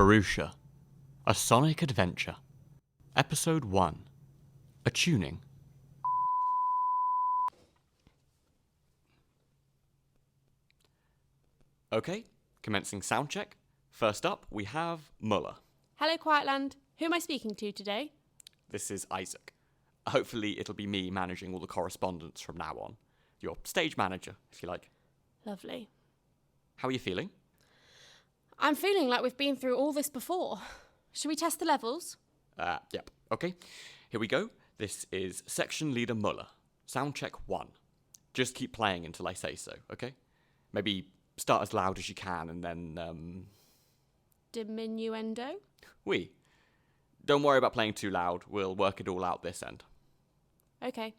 Purusha, A Sonic Adventure, Episode 1, Attuning. Okay, commencing sound check. First up, we have Muller. Hello, Quietland. Who am I speaking to today? This is Isaac. Hopefully it'll be me managing all the correspondence from now on. Your stage manager, if you like. Lovely. How are you feeling? I'm feeling like we've been through all this before. Should we test the levels? Yep. Okay, here we go. This is Section Leader Muller. Sound check 1. Just keep playing until I say so, okay? Maybe start as loud as you can and then, Diminuendo? Don't worry about playing too loud. We'll work it all out this end. Okay.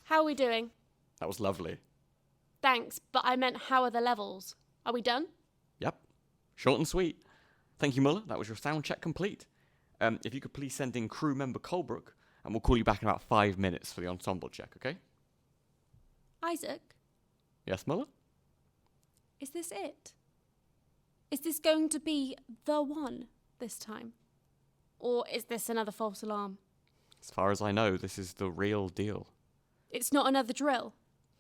How are we doing? That was lovely. Thanks, but I meant how are the levels? Are we done? Yep. Short and sweet. Thank you, Muller. That was your sound check complete. If you could please send in crew member Colebrook, and we'll call you back in about 5 minutes for the ensemble check, okay? Isaac, Yes, Muller? is this it? Is this going to be the one this time? Or is this another false alarm? As far as I know, this is the real deal. It's not another drill.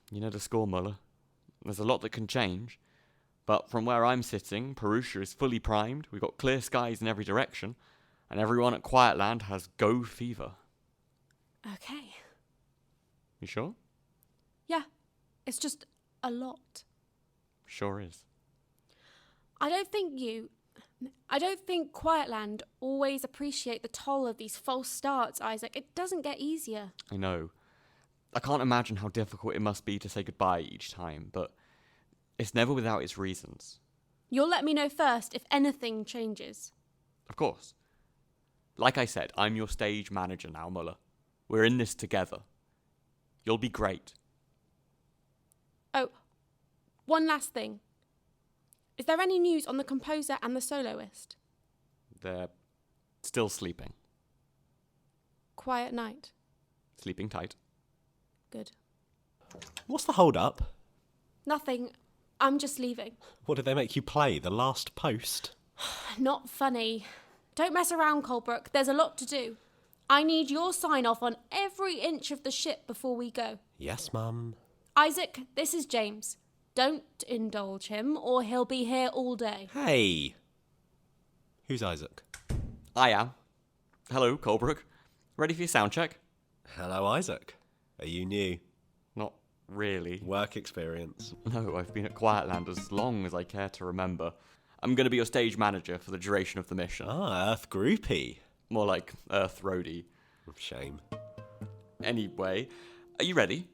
You know the score, Muller. There's a lot that can change. But from where I'm sitting, Purusha is fully primed, we've got clear skies in every direction, and everyone at Quietland has go fever. Okay. You sure? Yeah, it's just a lot. Sure is. I don't think Quietland always appreciate the toll of these false starts, Isaac. It doesn't get easier. I know. I can't imagine how difficult it must be to say goodbye each time, but it's never without its reasons. You'll let me know first if anything changes. Of course. Like I said, I'm your stage manager now, Muller. We're in this together. You'll be great. Oh, one last thing. Is there any news on the composer and the soloist? They're still sleeping. Quiet night. Sleeping tight. Good. What's the hold-up? Nothing. I'm just leaving. What did they make you play? The last post? Not funny. Don't mess around, Colebrook. There's a lot to do. I need your sign-off on every inch of the ship before we go. Yes, Mum. Isaac, this is James. Don't indulge him, or he'll be here all day. Hey! Who's Isaac? I am. Hello, Colebrook. Ready for your sound check? Hello, Isaac. Are you new? Not really. Work experience. No, I've been at Quietland as long as I care to remember. I'm going to be your stage manager for the duration of the mission. Ah, Earth groupie. More like Earth roadie. Shame. Anyway, are you ready?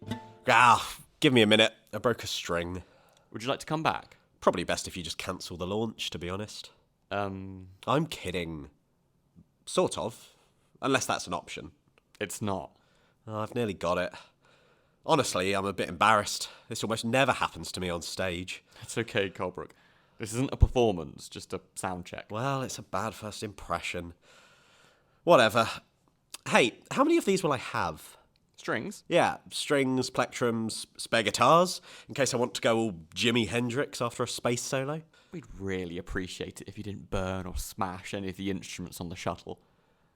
Give me a minute. I broke a string. Would you like to come back? Probably best if you just cancel the launch, to be honest. I'm kidding. Sort of. Unless that's an option. It's not. I've nearly got it. Honestly, I'm a bit embarrassed. This almost never happens to me on stage. It's okay, Colebrook. This isn't a performance, just a sound check. Well, it's a bad first impression. Whatever. Hey, how many of these will I have? Strings? Yeah, strings, plectrums, spare guitars, in case I want to go all Jimi Hendrix after a space solo. We'd really appreciate it if you didn't burn or smash any of the instruments on the shuttle.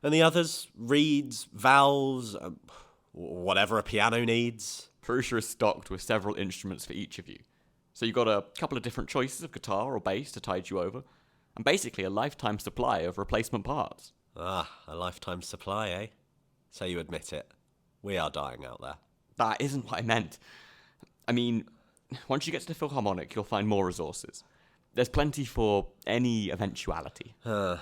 And the others? Reeds, valves, whatever a piano needs. Purusha is stocked with several instruments for each of you. So you've got a couple of different choices of guitar or bass to tide you over, and basically a lifetime supply of replacement parts. Ah, a lifetime supply, eh? So you admit it. We are dying out there. That isn't what I meant. I mean, once you get to the Philharmonic, you'll find more resources. There's plenty for any eventuality. Oh,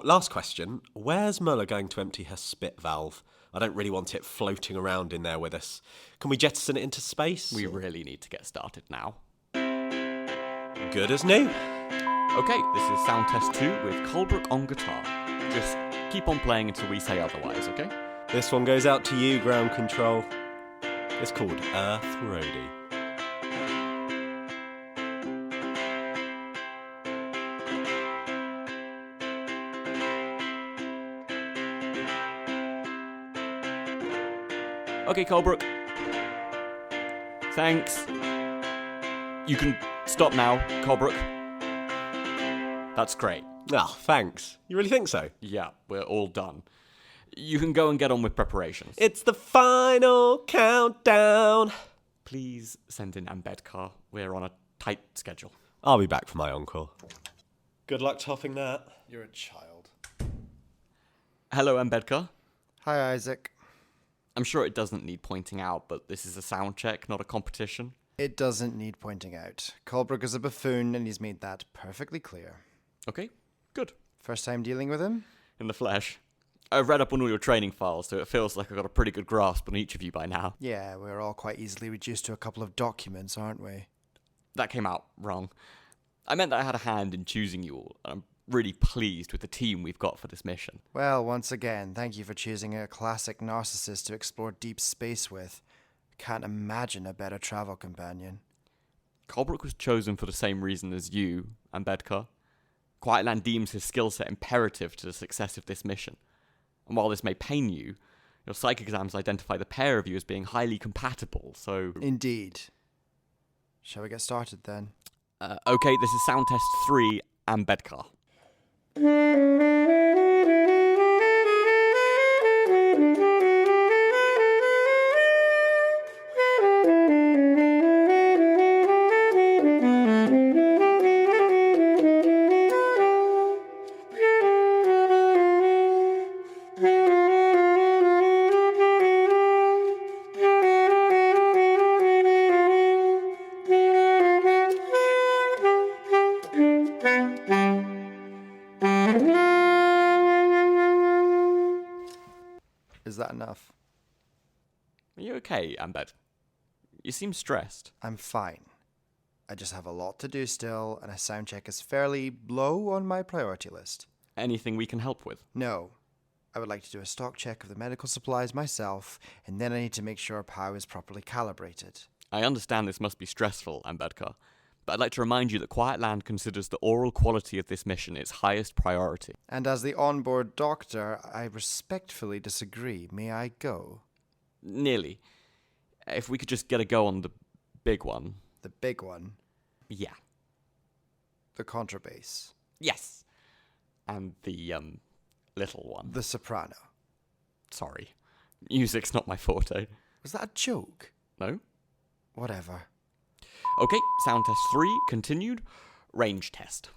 last question. Where's Muller going to empty her spit valve? I don't really want it floating around in there with us. Can we jettison it into space? We really need to get started now. Good as new. Okay, this is sound test 2 with Colebrook on guitar. Just keep on playing until we say otherwise, okay? This one goes out to you, ground control. It's called Earth Roadie. Okay, Colebrook. Thanks. You can stop now, Colebrook. That's great. Oh, thanks. You really think so? Yeah, we're all done. You can go and get on with preparations. It's the final countdown. Please send in Ambedkar. We're on a tight schedule. I'll be back for my encore. Good luck topping that. You're a child. Hello, Ambedkar. Hi, Isaac. I'm sure it doesn't need pointing out, but this is a sound check, not a competition. It doesn't need pointing out. Colebrook is a buffoon, and he's made that perfectly clear. Okay, good. First time dealing with him? In the flesh. I've read up on all your training files, so it feels like I've got a pretty good grasp on each of you by now. Yeah, we're all quite easily reduced to a couple of documents, aren't we? That came out wrong. I meant that I had a hand in choosing you all, and I'm really pleased with the team we've got for this mission. Well, once again, thank you for choosing a classic narcissist to explore deep space with. Can't imagine a better travel companion. Colebrook was chosen for the same reason as you, Ambedkar. Quietland deems his skill set imperative to the success of this mission. And while this may pain you, your psych exams identify the pair of you as being highly compatible, so... Indeed. Shall we get started then? Okay, this is sound test 3, Ambedkar. Is that enough? Are you okay, Ambed? You seem stressed. I'm fine. I just have a lot to do still, and a sound check is fairly low on my priority list. Anything we can help with? No. I would like to do a stock check of the medical supplies myself, and then I need to make sure POW is properly calibrated. I understand this must be stressful, Ambedkar, but I'd like to remind you that Quietland considers the oral quality of this mission its highest priority. And as the onboard doctor, I respectfully disagree. May I go? Nearly. If we could just get a go on the big one. The big one? Yeah. The contrabass? Yes. And the, little one. The soprano? Sorry. Music's not my forte. Was that a joke? No? Whatever. Okay, sound test 3, continued. Range test.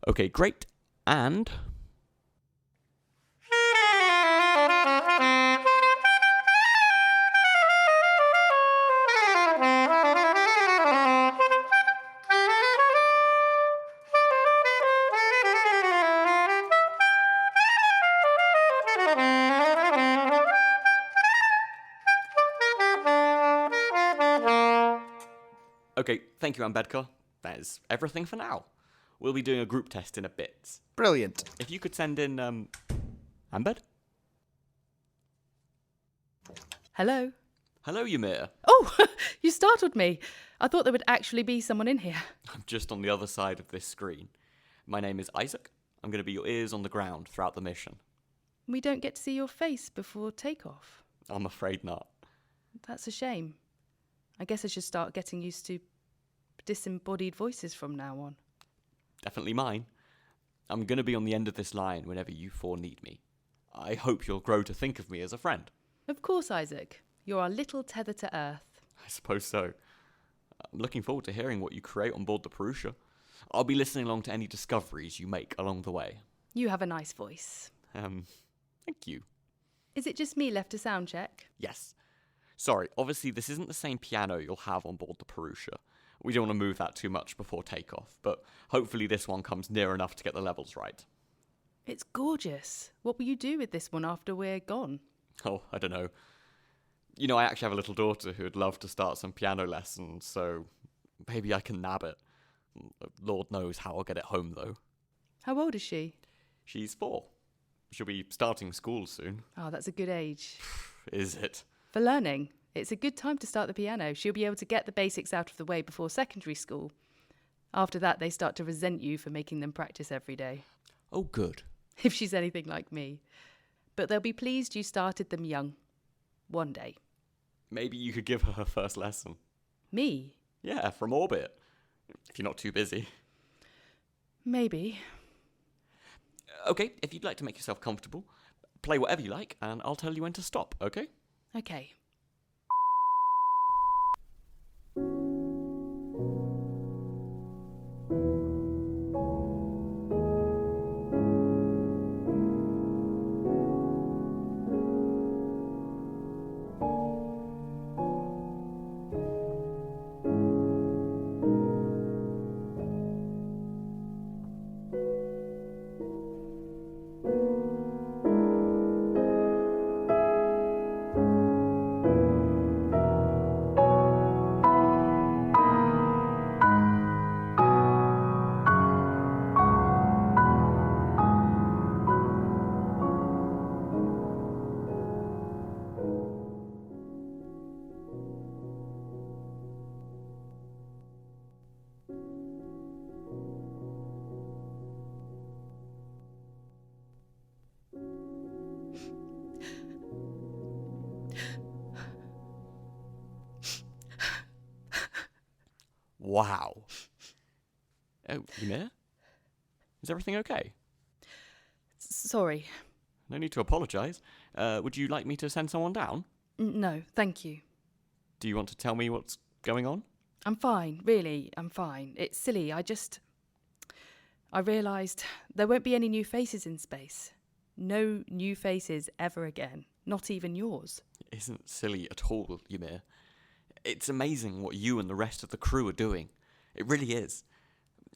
Okay, great. And... Okay, thank you, Ambedkar. That is everything for now. We'll be doing a group test in a bit. Brilliant. If you could send in, Ambed? Hello? Hello, Ymir. Oh, you startled me. I thought there would actually be someone in here. I'm just on the other side of this screen. My name is Isaac. I'm going to be your ears on the ground throughout the mission. We don't get to see your face before takeoff. I'm afraid not. That's a shame. I guess I should start getting used to disembodied voices from now on. Definitely mine. I'm going to be on the end of this line whenever you four need me. I hope you'll grow to think of me as a friend. Of course, Isaac. You're our little tether to Earth. I suppose so. I'm looking forward to hearing what you create on board the Purusha. I'll be listening along to any discoveries you make along the way. You have a nice voice. Thank you. Is it just me left to sound check? Yes. Sorry, obviously this isn't the same piano you'll have on board the Purusha. We don't want to move that too much before takeoff, but hopefully this one comes near enough to get the levels right. It's gorgeous. What will you do with this one after we're gone? Oh, I don't know. You know, I actually have a little daughter who'd love to start some piano lessons, so maybe I can nab it. Lord knows how I'll get it home, though. How old is she? She's 4. She'll be starting school soon. Oh, that's a good age. Is it? For learning, it's a good time to start the piano. She'll be able to get the basics out of the way before secondary school. After that, they start to resent you for making them practice every day. Oh, good. If she's anything like me. But they'll be pleased you started them young. One day. Maybe you could give her first lesson. Me? Yeah, from orbit. If you're not too busy. Maybe. Okay, if you'd like to make yourself comfortable, play whatever you like, and I'll tell you when to stop, okay? Okay. Wow. Oh, Ymir? Is everything okay? Sorry. No need to apologise. Would you like me to send someone down? No, thank you. Do you want to tell me what's going on? I'm fine, really, I'm fine. It's silly, I realised there won't be any new faces in space. No new faces ever again, not even yours. It isn't silly at all, Ymir. It's amazing what you and the rest of the crew are doing. It really is.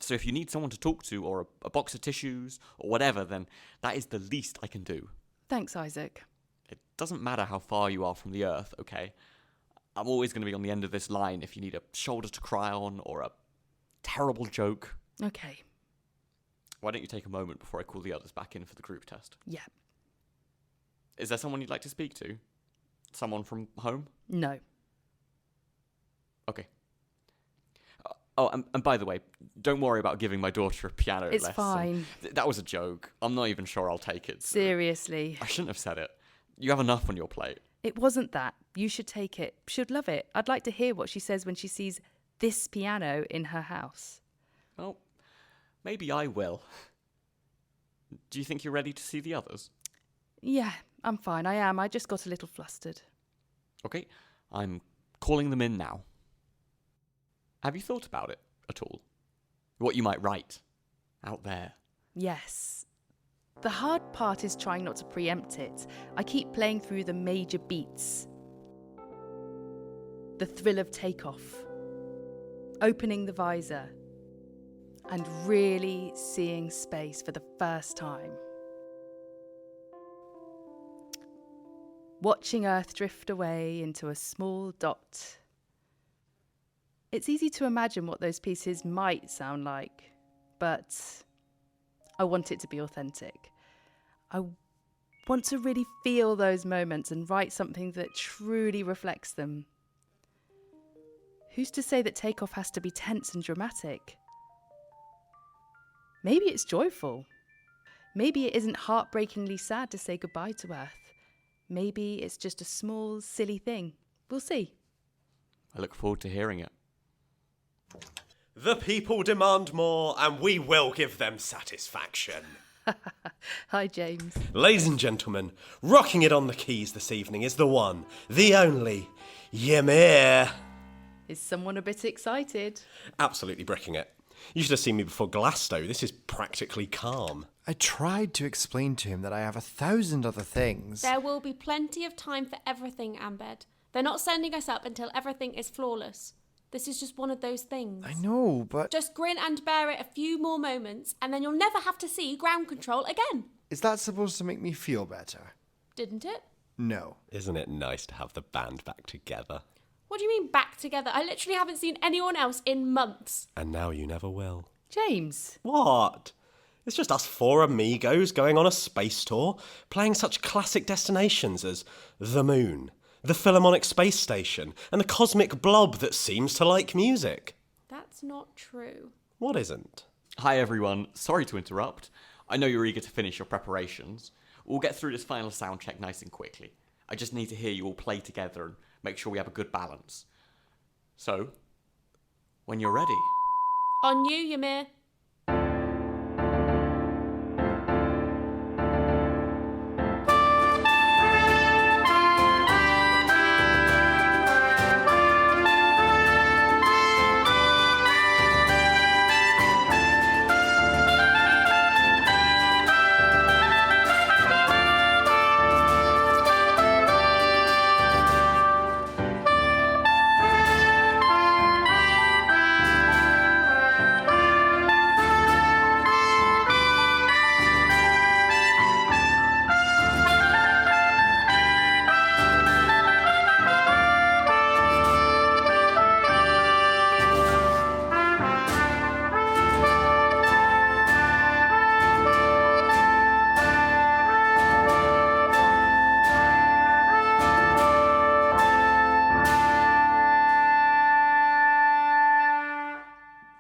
So if you need someone to talk to, or a box of tissues, or whatever, then that is the least I can do. Thanks, Isaac. It doesn't matter how far you are from the Earth, okay? I'm always going to be on the end of this line if you need a shoulder to cry on, or a terrible joke. Okay. Why don't you take a moment before I call the others back in for the group test? Yeah. Is there someone you'd like to speak to? Someone from home? No. Okay. And by the way, don't worry about giving my daughter a piano lesson. It's fine. That was a joke. I'm not even sure I'll take it. Seriously. I shouldn't have said it. You have enough on your plate. It wasn't that. You should take it. She'd love it. I'd like to hear what she says when she sees this piano in her house. Well, maybe I will. Do you think you're ready to see the others? Yeah, I'm fine. I am. I just got a little flustered. Okay, I'm calling them in now. Have you thought about it at all? What you might write out there? Yes. The hard part is trying not to preempt it. I keep playing through the major beats. The thrill of takeoff. Opening the visor. And really seeing space for the first time. Watching Earth drift away into a small dot. It's easy to imagine what those pieces might sound like, but I want it to be authentic. I want to really feel those moments and write something that truly reflects them. Who's to say that takeoff has to be tense and dramatic? Maybe it's joyful. Maybe it isn't heartbreakingly sad to say goodbye to Earth. Maybe it's just a small, silly thing. We'll see. I look forward to hearing it. The people demand more, and we will give them satisfaction. Hi, James. Ladies and gentlemen, rocking it on the keys this evening is the one, the only, Ymir. Is someone a bit excited? Absolutely bricking it. You should have seen me before Glasto. This is practically calm. I tried to explain to him that I have 1,000 other things. There will be plenty of time for everything, Ambed. They're not sending us up until everything is flawless. This is just one of those things. I know, but... Just grin and bear it a few more moments, and then you'll never have to see ground control again. Is that supposed to make me feel better? Didn't it? No. Isn't it nice to have the band back together? What do you mean back together? I literally haven't seen anyone else in months. And now you never will. James. What? It's just us four amigos going on a space tour, playing such classic destinations as the moon, the Philharmonic Space Station, and the cosmic blob that seems to like music. That's not true. What isn't? Hi everyone, sorry to interrupt. I know you're eager to finish your preparations. We'll get through this final sound check nice and quickly. I just need to hear you all play together and make sure we have a good balance. So, when you're ready. On you, Ymir.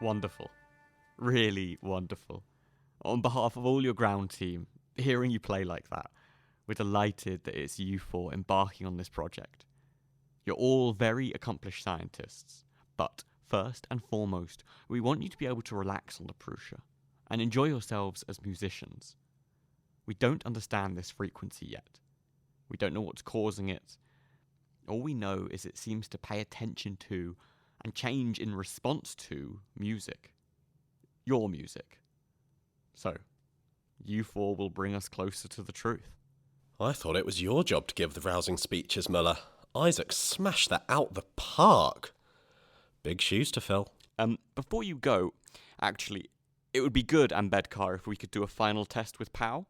Wonderful. Really wonderful. On behalf of all your ground team, hearing you play like that, we're delighted that it's you four embarking on this project. You're all very accomplished scientists, but first and foremost, we want you to be able to relax on the Purusha and enjoy yourselves as musicians. We don't understand this frequency yet. We don't know what's causing it. All we know is it seems to pay attention to and change in response to music. Your music. So, you four will bring us closer to the truth. I thought it was your job to give the rousing speeches, Muller. Isaac smashed that out the park. Big shoes to fill. Before you go, actually, it would be good, Ambedkar, if we could do a final test with Pow.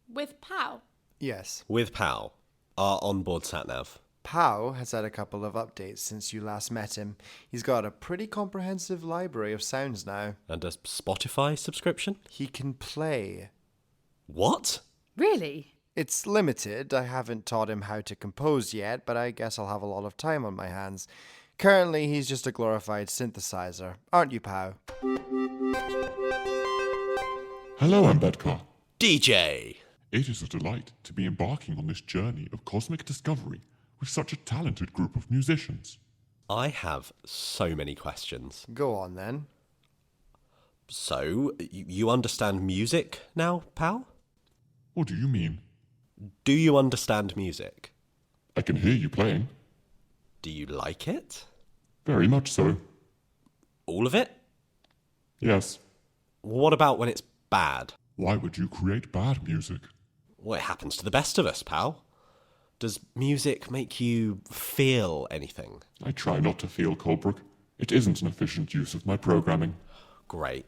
With Pow. Yes. With Pal, our onboard satnav. Pow has had a couple of updates since you last met him. He's got a pretty comprehensive library of sounds now. And a Spotify subscription? He can play. What? Really? It's limited. I haven't taught him how to compose yet, but I guess I'll have a lot of time on my hands. Currently, he's just a glorified synthesizer. Aren't you, Pow? Hello, Ambedkar. DJ! It is a delight to be embarking on this journey of cosmic discovery with such a talented group of musicians. I have so many questions. Go on, then. So, you understand music now, Pal? What do you mean? Do you understand music? I can hear you playing. Do you like it? Very much so. All of it? Yes. What about when it's bad? Why would you create bad music? Well, it happens to the best of us, pal. Does music make you feel anything? I try not to feel, Colebrook. It isn't an efficient use of my programming. Great.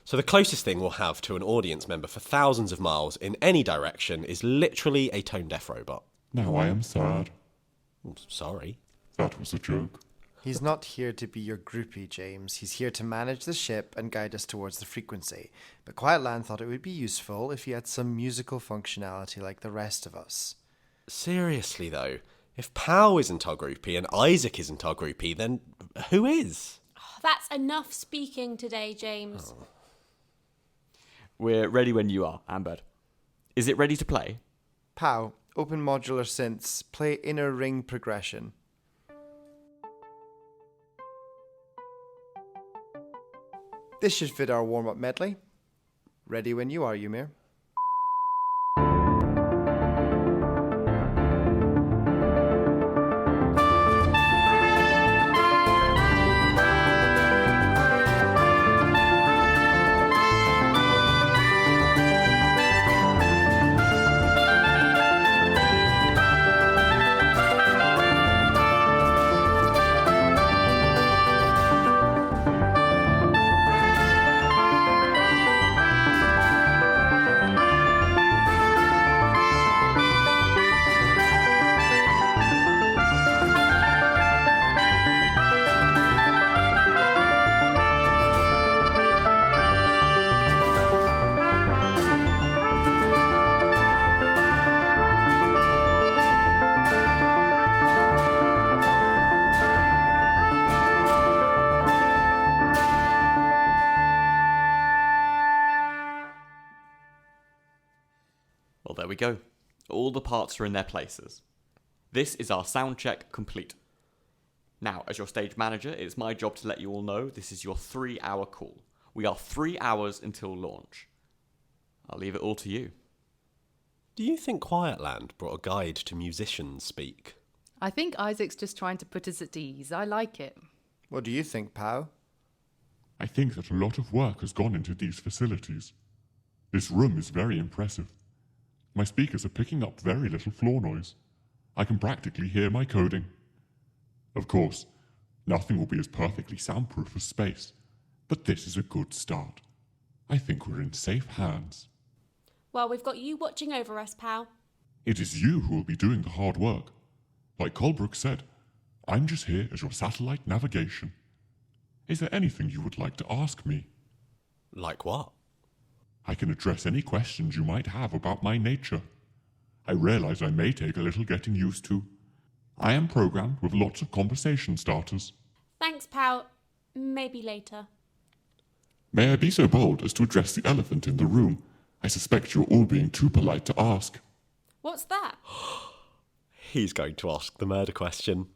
So the closest thing we'll have to an audience member for thousands of miles in any direction is literally a tone-deaf robot. Now I am sad. Sorry. That was a joke. He's not here to be your groupie, James. He's here to manage the ship and guide us towards the frequency. But Quietland thought it would be useful if he had some musical functionality like the rest of us. Seriously, though, If Pow isn't our groupie and Isaac isn't our groupie, then who is? That's enough speaking today, James. We're ready when you are, Amber. Is it ready to play? Pow, open modular synths, play inner ring progression. This should fit our warm-up medley. Ready when you are, Ymir. Well, there we go. All the parts are in their places. This is our sound check complete. Now, as your stage manager, it's my job to let you all know this is your 3-hour call. We are 3 hours until launch. I'll leave it all to you. Do you think Quietland brought a guide to musicians speak? I think Isaac's just trying to put us at ease. I like it. What do you think, Pow? I think that a lot of work has gone into these facilities. This room is very impressive. My speakers are picking up very little floor noise. I can practically hear my coding. Of course, nothing will be as perfectly soundproof as space, but this is a good start. I think we're in safe hands. Well, we've got you watching over us, pal. It is you who will be doing the hard work. Like Colbrook said, I'm just here as your satellite navigation. Is there anything you would like to ask me? Like what? I can address any questions you might have about my nature. I realize I may take a little getting used to. I am programmed with lots of conversation starters. Thanks, pal. Maybe later. May I be so bold as to address the elephant in the room? I suspect you're all being too polite to ask. What's that? He's going to ask the murder question.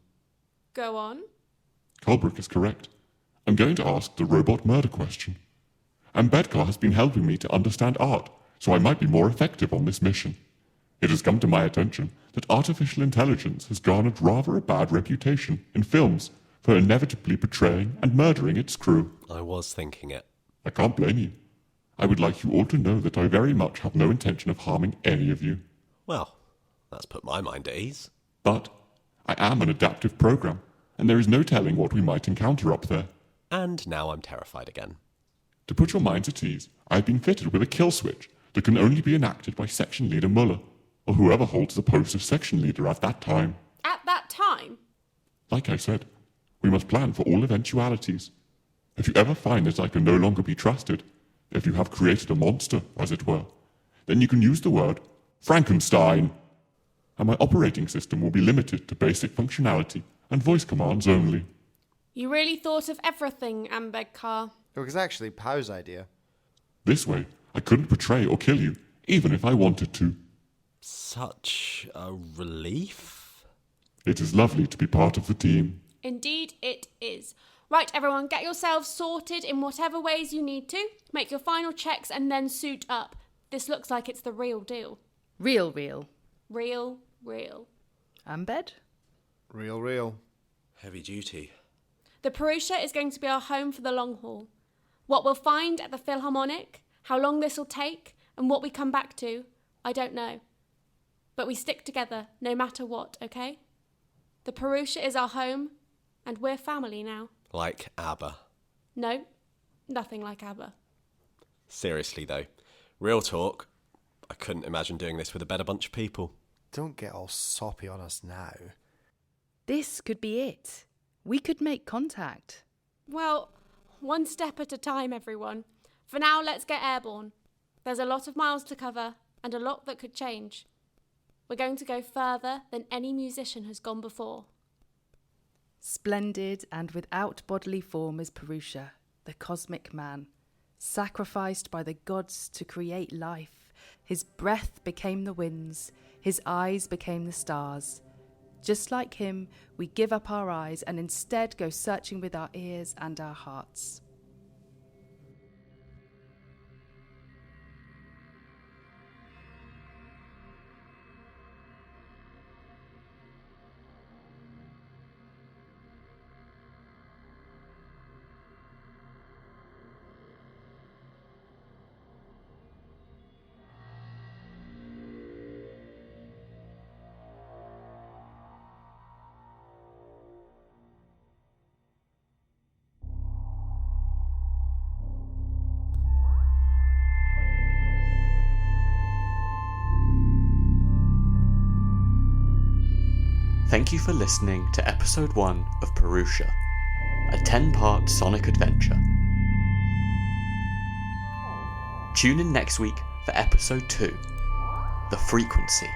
Go on. Colbrook is correct. I'm going to ask the robot murder question. And Bedcar has been helping me to understand art, so I might be more effective on this mission. It has come to my attention that artificial intelligence has garnered rather a bad reputation in films for inevitably betraying and murdering its crew. I was thinking it. I can't blame you. I would like you all to know that I very much have no intention of harming any of you. Well, that's put my mind at ease. But I am an adaptive program, and there is no telling what we might encounter up there. And now I'm terrified again. To put your minds at ease, I have been fitted with a kill switch that can only be enacted by Section Leader Muller, or whoever holds the post of Section Leader at that time. At that time? Like I said, we must plan for all eventualities. If you ever find that I can no longer be trusted, if you have created a monster, as it were, then you can use the word Frankenstein, and my operating system will be limited to basic functionality and voice commands only. You really thought of everything, Ambedkar. It was actually Pow's idea. This way, I couldn't betray or kill you, even if I wanted to. Such a relief. It is lovely to be part of the team. Indeed it is. Right, everyone, get yourselves sorted in whatever ways you need to. Make your final checks and then suit up. This looks like it's the real deal. Real. Real. Ambed? Real. Heavy duty. The Purusha is going to be our home for the long haul. What we'll find at the Philharmonic, how long this will take, and what we come back to, I don't know. But we stick together, no matter what, okay? The Purusha is our home, and we're family now. Like ABBA. No, nothing like ABBA. Seriously though, real talk, I couldn't imagine doing this with a better bunch of people. Don't get all soppy on us now. This could be it. We could make contact. Well, one step at a time, everyone. For now, let's get airborne. There's a lot of miles to cover, and a lot that could change. We're going to go further than any musician has gone before. Splendid and without bodily form is Purusha, the cosmic man, sacrificed by the gods to create life. His breath became the winds, his eyes became the stars. Just like him, we give up our eyes and instead go searching with our ears and our hearts. Thank you for listening to episode 1 of Purusha, a 10-part Sonic adventure. Tune in next week for episode 2, The Frequency.